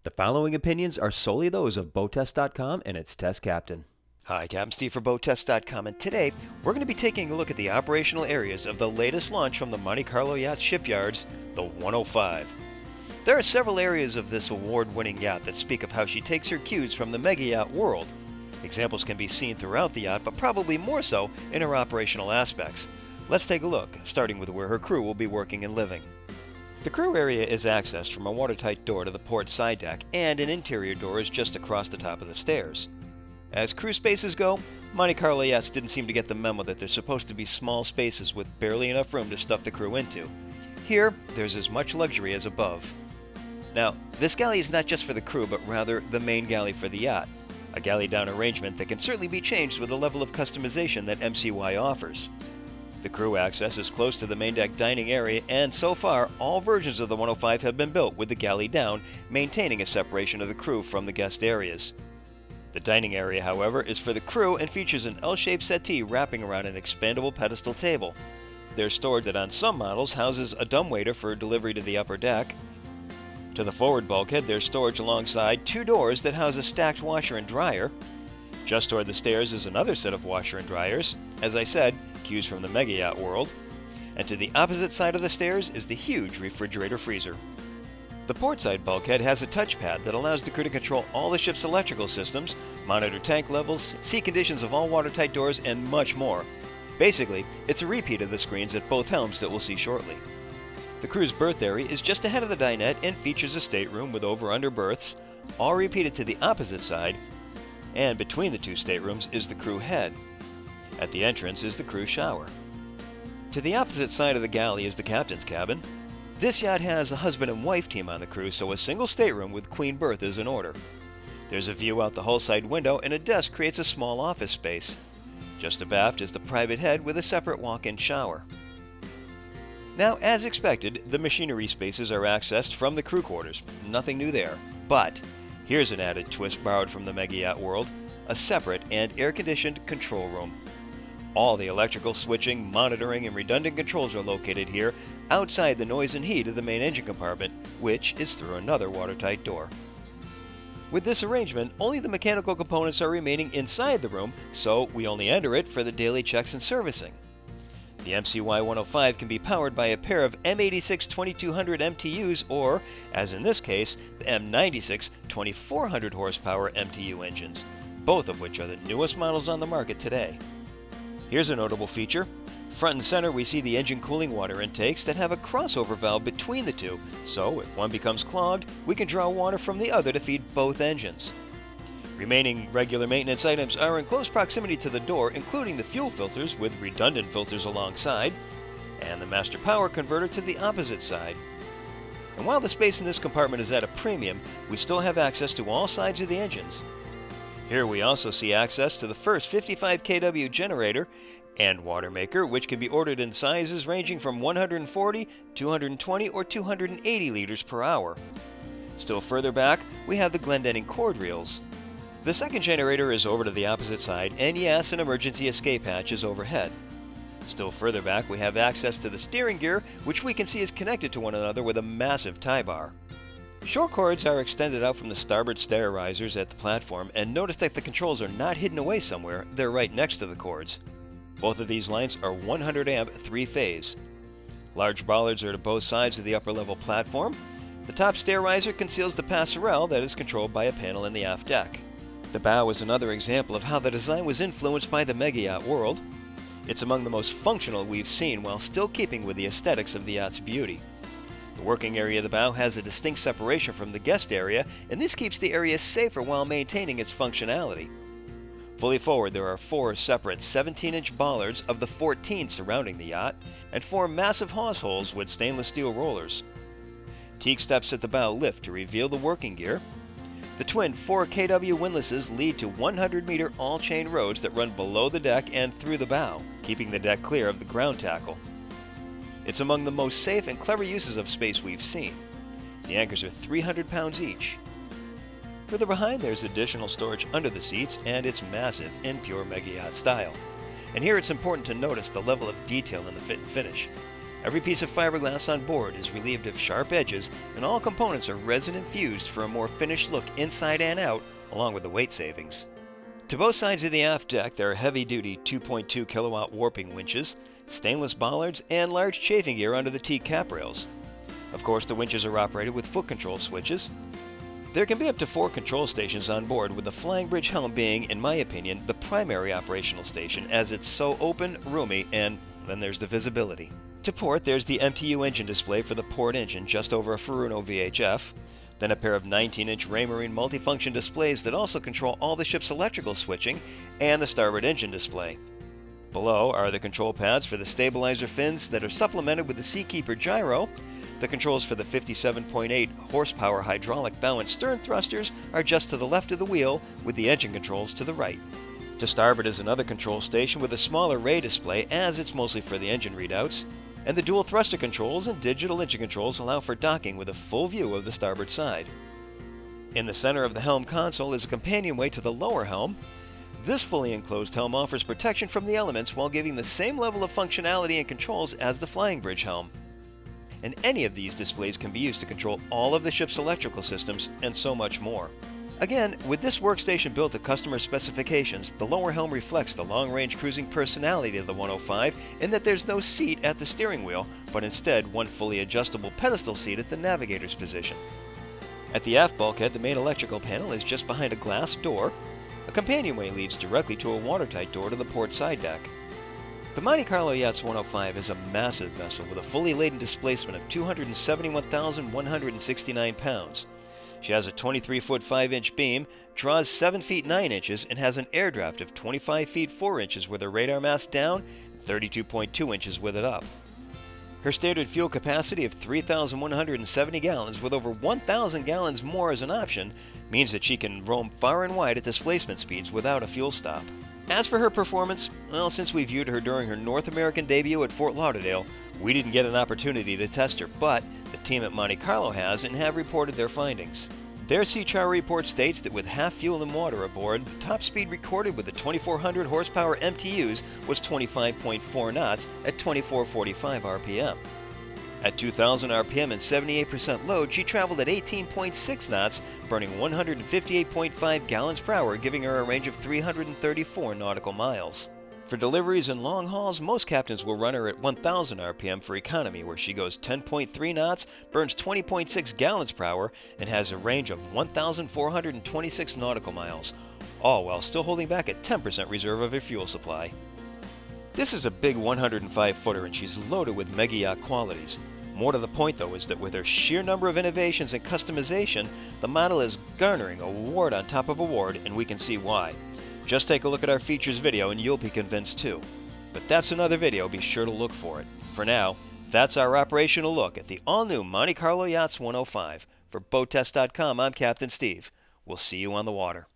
The following opinions are solely those of BoatTEST.com and its test captain. Hi, Captain Steve for BoatTEST.com, and today we're going to be taking a look at the operational areas of the latest launch from the Monte Carlo Yachts shipyards, the 105. There are several areas of this award-winning yacht that speak of how she takes her cues from the mega yacht world. Examples can be seen throughout the yacht, but probably more so in her operational aspects. Let's take a look, starting with where her crew will be working and living. The crew area is accessed from a watertight door to the port side deck, and an interior door is just across the top of the stairs. As crew spaces go, Monte Carlo Yachts didn't seem to get the memo that they're supposed to be small spaces with barely enough room to stuff the crew into. Here, there's as much luxury as above. Now, this galley is not just for the crew, but rather the main galley for the yacht, a galley-down arrangement that can certainly be changed with the level of customization that MCY offers. The crew access is close to the main deck dining area, and so far, all versions of the 105 have been built with the galley down, maintaining a separation of the crew from the guest areas. The dining area, however, is for the crew and features an L-shaped settee wrapping around an expandable pedestal table. There's storage that on some models houses a dumbwaiter for delivery to the upper deck. To the forward bulkhead, there's storage alongside two doors that house a stacked washer and dryer. Just toward the stairs is another set of washer and dryers. As I said, cues from the mega yacht world. And to the opposite side of the stairs is the huge refrigerator freezer. The portside bulkhead has a touchpad that allows the crew to control all the ship's electrical systems, monitor tank levels, see conditions of all watertight doors, and much more. Basically, it's a repeat of the screens at both Helms that we'll see shortly. The crew's berth area is just ahead of the dinette and features a stateroom with over-under berths, all repeated to the opposite side, and between the two staterooms is the crew head. At the entrance is the crew shower. To the opposite side of the galley is the captain's cabin. This yacht has a husband and wife team on the crew, so a single stateroom with queen berth is in order. There's a view out the hull side window, and a desk creates a small office space. Just abaft is the private head with a separate walk-in shower. Now, as expected, the machinery spaces are accessed from the crew quarters. Nothing new there. But here's an added twist borrowed from the mega yacht world: a separate and air-conditioned control room. All the electrical switching, monitoring, and redundant controls are located here, outside the noise and heat of the main engine compartment, which is through another watertight door. With this arrangement, only the mechanical components are remaining inside the room, so we only enter it for the daily checks and servicing. The MCY 105 can be powered by a pair of M86 2200 MTUs or, as in this case, the M96 2400 horsepower MTU engines, both of which are the newest models on the market today. Here's a notable feature. Front and center we see the engine cooling water intakes that have a crossover valve between the two, so if one becomes clogged, we can draw water from the other to feed both engines. Remaining regular maintenance items are in close proximity to the door, including the fuel filters with redundant filters alongside, and the master power converter to the opposite side. And while the space in this compartment is at a premium, we still have access to all sides of the engines. Here we also see access to the first 55 kW generator and water maker, which can be ordered in sizes ranging from 140, 220, or 280 liters per hour. Still further back, we have the Glendinning cord reels. The second generator is over to the opposite side, and yes, an emergency escape hatch is overhead. Still further back, we have access to the steering gear, which we can see is connected to one another with a massive tie bar. Shore cords are extended out from the starboard stair risers at the platform, and notice that the controls are not hidden away somewhere, they're right next to the cords. Both of these lines are 100 amp 3-phase. Large bollards are to both sides of the upper level platform. The top stair riser conceals the passerelle that is controlled by a panel in the aft deck. The bow is another example of how the design was influenced by the mega yacht world. It's among the most functional we've seen while still keeping with the aesthetics of the yacht's beauty. The working area of the bow has a distinct separation from the guest area, and this keeps the area safer while maintaining its functionality. Fully forward, there are 4 separate 17-inch bollards of the 14 surrounding the yacht, and 4 massive hawse holes with stainless steel rollers. Teak steps at the bow lift to reveal the working gear. The twin 4 kW windlasses lead to 100-meter all-chain roads that run below the deck and through the bow, keeping the deck clear of the ground tackle. It's among the most safe and clever uses of space we've seen. The anchors are 300 pounds each. Further behind, there's additional storage under the seats, and it's massive in pure mega yacht style. And here it's important to notice the level of detail in the fit and finish. Every piece of fiberglass on board is relieved of sharp edges, and all components are resin infused for a more finished look inside and out, along with the weight savings. To both sides of the aft deck, there are heavy-duty 2.2 kilowatt warping winches, stainless bollards, and large chafing gear under the teak cap rails. Of course, the winches are operated with foot control switches. There can be up to 4 control stations on board, with the flying bridge helm being, in my opinion, the primary operational station, as it's so open, roomy, and then there's the visibility. To port, there's the MTU engine display for the port engine just over a Furuno VHF, then a pair of 19-inch Raymarine multifunction displays that also control all the ship's electrical switching, and the starboard engine display. Below are the control pads for the stabilizer fins that are supplemented with the Seakeeper gyro. The controls for the 57.8 horsepower hydraulic bow and stern thrusters are just to the left of the wheel, with the engine controls to the right. To starboard is another control station with a smaller ray display, as it's mostly for the engine readouts, and the dual thruster controls and digital engine controls allow for docking with a full view of the starboard side. In the center of the helm console is a companionway to the lower helm. This fully enclosed helm offers protection from the elements while giving the same level of functionality and controls as the flying bridge helm. And any of these displays can be used to control all of the ship's electrical systems and so much more. Again, with this workstation built to customer specifications, the lower helm reflects the long-range cruising personality of the 105 in that there's no seat at the steering wheel, but instead one fully adjustable pedestal seat at the navigator's position. At the aft bulkhead, the main electrical panel is just behind a glass door. A companionway leads directly to a watertight door to the port side deck. The Monte Carlo Yachts 105 is a massive vessel with a fully laden displacement of 271,169 pounds. She has a 23-foot 5-inch beam, draws 7 feet 9 inches, and has an air draft of 25 feet 4 inches with her radar mast down and 32.2 inches with it up. Her standard fuel capacity of 3,170 gallons, with over 1,000 gallons more as an option, means that she can roam far and wide at displacement speeds without a fuel stop. As for her performance, well, since we viewed her during her North American debut at Fort Lauderdale, we didn't get an opportunity to test her, but the team at Monte Carlo has and have reported their findings. Their CHAR report states that with half fuel and water aboard, the top speed recorded with the 2400 horsepower MTUs was 25.4 knots at 2445 RPM. At 2000 RPM and 78% load, she traveled at 18.6 knots, burning 158.5 gallons per hour, giving her a range of 334 nautical miles. For deliveries and long hauls, most captains will run her at 1000 RPM for economy, where she goes 10.3 knots, burns 20.6 gallons per hour, and has a range of 1,426 nautical miles, all while still holding back a 10% reserve of her fuel supply. This is a big 105-footer, and she's loaded with mega yacht qualities. More to the point, though, is that with her sheer number of innovations and customization, the model is garnering award on top of award, and we can see why. Just take a look at our features video and you'll be convinced too. But that's another video, be sure to look for it. For now, that's our operational look at the all-new Monte Carlo Yachts 105. For BoatTEST.com, I'm Captain Steve. We'll see you on the water.